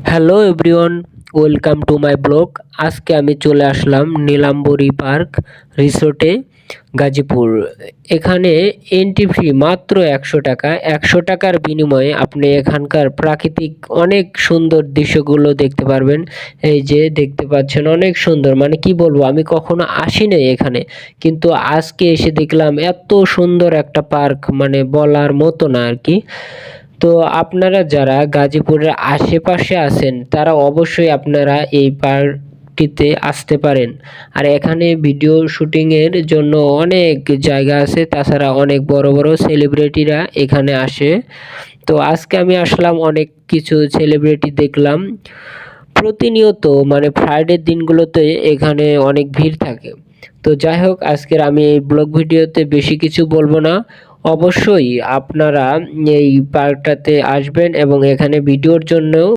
Hello everyone, welcome to my blog. আজকে আমি চলে আসলাম নীলাম্বরী পার্ক রিসোর্টে, গাজীপুর। এখানে এন্ট্রি ফি মাত্র 100 টাকা। 100 টাকার বিনিময়ে আপনি এখানকার প্রাকৃতিক অনেক সুন্দর দৃশ্যগুলো দেখতে পারবেন। এই যে দেখতে পাচ্ছেন, অনেক সুন্দর, মানে কি বলবো, আমি কখনো আসি নাই এখানে, কিন্তু আজকে এসে দেখলাম এত সুন্দর একটা পার্ক, মানে বলার মতো না আর কি। তো আপনারা যারা গাজীপুরের আশেপাশে আছেন তারা অবশ্যই আপনারা এই পার্কটিতে আসতে পারেন। আর এখানে ভিডিও শুটিংয়ের জন্য অনেক জায়গা আছে, তাছাড়া অনেক বড় বড় সেলিব্রিটিরা এখানে আসে। তো আজকে আমি আসলাম, অনেক কিছু সেলিব্রিটি দেখলাম। প্রতিনিয়ত মানে ফ্রাইডের দিনগুলোতে এখানে অনেক ভিড় থাকে। তো যাই হোক, আজকের আমি এই ব্লগ ভিডিওতে বেশি কিছু বলবো না। অবশ্যই আপনারা এই পার্কটাতে আসবেন এবং এখানে ভিডিওর জন্যও